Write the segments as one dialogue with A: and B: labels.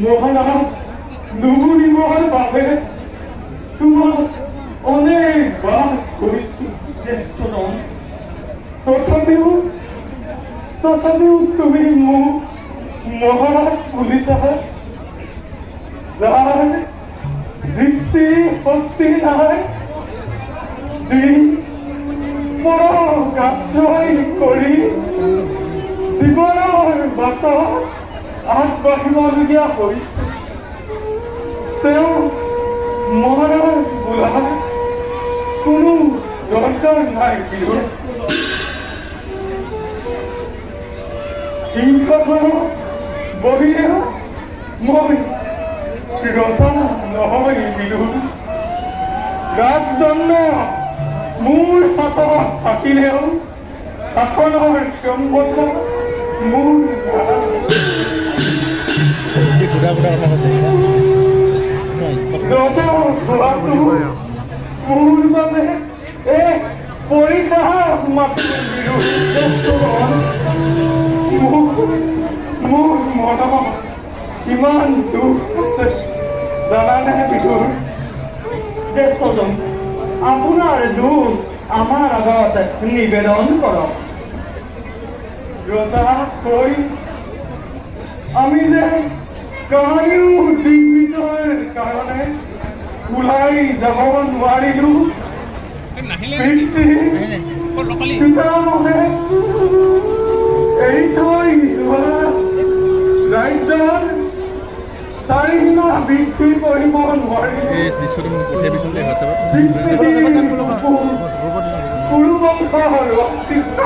A: মহারাজ নবনী মহার বাপে তোমার অনেকবার করেছি জ্যেষ্ঠতম, তথাপিও তুমি মহারাজ পুলিশ যার দৃষ্টি শক্তি নাই, যি পৰকাশ্ৰয় কৰি জীৱনৰ বাটত আগবাঢ়িবলগীয়া হৈছে। তেওঁ মহাৰাজ বোলাৰ কোনো দৰকাৰ নাই। সিংহাসনত বহিলে মই ৰজা নহয় বিদুৰ। ৰাজদণ্ড মোৰ হাতত থাকিলেও শাসনৰ ক্ষমতা মোৰ মোৰ বাবে এক পৰীক্ষা মাত্ৰ মোৰ মনত কিমান দুখ আছে জানানে বিদুৰ?
B: জ্যেষ্ঠজন, আপোনাৰ দুখ আমাৰ আগত নিবেদন কৰক।
A: ৰজা কৈ আমি যে কাহানিও দিগ্বিজয়ৰ কাৰণে ওলাই যাব নোৱাৰিলো। পিতামহে এৰি থৈ যোৱা ৰাজ্যৰ চাৰিসীমা বৃদ্ধি কৰিব নোৱাৰিলো। কুৰুবংশৰ অস্তিত্ব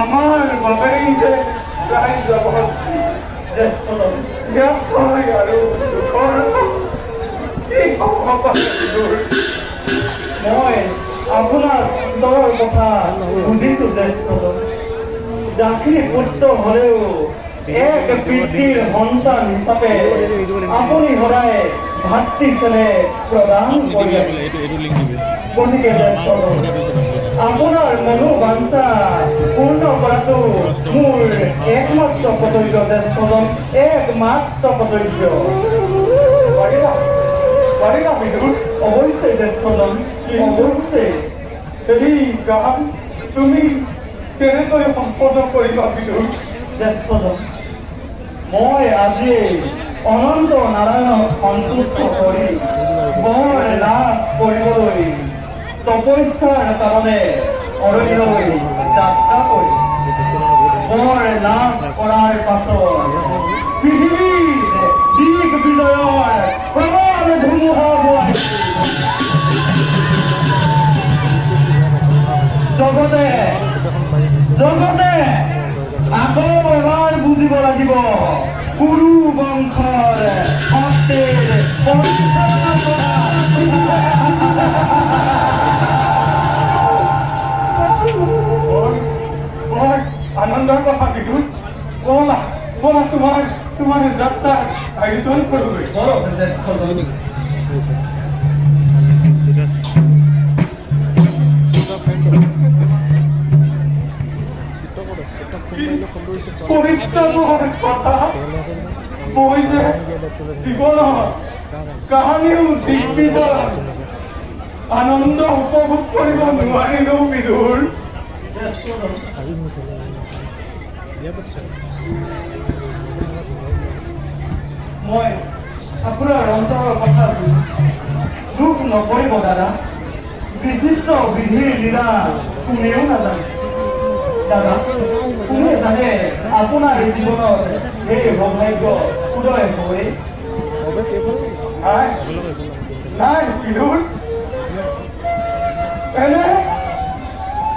A: আমাৰ বাবেই যে ৰাজ্যৰ জ্যেষ্ঠতম আৰু দুখৰ
B: মই আপোনাৰ সুন্দৰ কথা বুজিছো জ্যেষ্ঠজন। দাসী পুত্ৰ হলেও এক পিতৃৰ সন্তান হিচাপে আপুনি সদায় ভাতৃ চেনে প্ৰদান কৰি গতিকে জ্যেষ্ঠজন আপোনাৰ মনোবাঞ্ছা পূৰ্ণ কৰাটো মোৰ একমাত্ৰ কৰ্তব্য জ্যেষ্ঠজন একমাত্ৰ কৰ্তব্য
A: পাৰিবা পাৰিবা বিদুৰ
B: অৱশ্যেই জ্যেষ্ঠজন অৱশ্যেই
A: এই কাম তুমি কেনেকৈ সম্পন্ন কৰিবা বিদুৰ
B: জ্যেষ্ঠজন মই আজি অনন্ত নাৰায়ণক সন্তুষ্ট কৰি বৰ লাভ কৰিবলৈ তপস্যাৰ কাৰণে অৰণ্যলৈ যাত্ৰা কৰি বৰ লাভ কৰাৰ পাছত পৃথিৱীৰ দিশ বিজয়ৰ প্ৰবল ধুমুহা বোৱাই জগতে জগতে আকৌ এবাৰ বুজিব লাগিব কুৰু বংশৰ শক্তিৰ পৰিচয় কৰা
A: বৰ আনন্দৰ কথা বিদুৰ বলা বলা তোমাৰ যাত্ৰাৰ আয়োজন কৰোঁগৈ
B: বলক জ্যেষ্ঠজন
A: পৰিত্ৰাণৰ কথা মই যে জীৱনৰ কাহানিও দিগ্বিজয় আনন্দ উপভোগ কৰিব নোৱাৰিলো বিদুৰ
B: মই আপোনাৰ অন্তৰৰ কথা দুখ নকৰিব দাদা বিচিত্ৰ বিধিৰ লীলা কোনেও নাজানে দাদা কোনে জানে আপোনাৰ এই জীৱনত এই সৌভাগ্য উদয় হৈ
A: নাই বিদুৰ এনে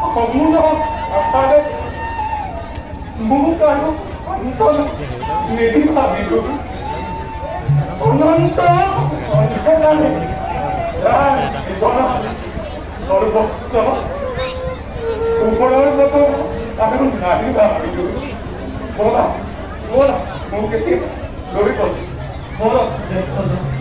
A: সমূহ আশাৰে মোক আৰু অন্তত নিদিবা বিদুৰ অনন্ত অন্ধকাৰে জীৱনত সৰ্বস্ব ওপৰৰ মতো আৰু নাহিবা বিদুৰ বলা বলা মোক এতিয়া লৈ গ'ল
B: বলক জ্যেষ্ঠজন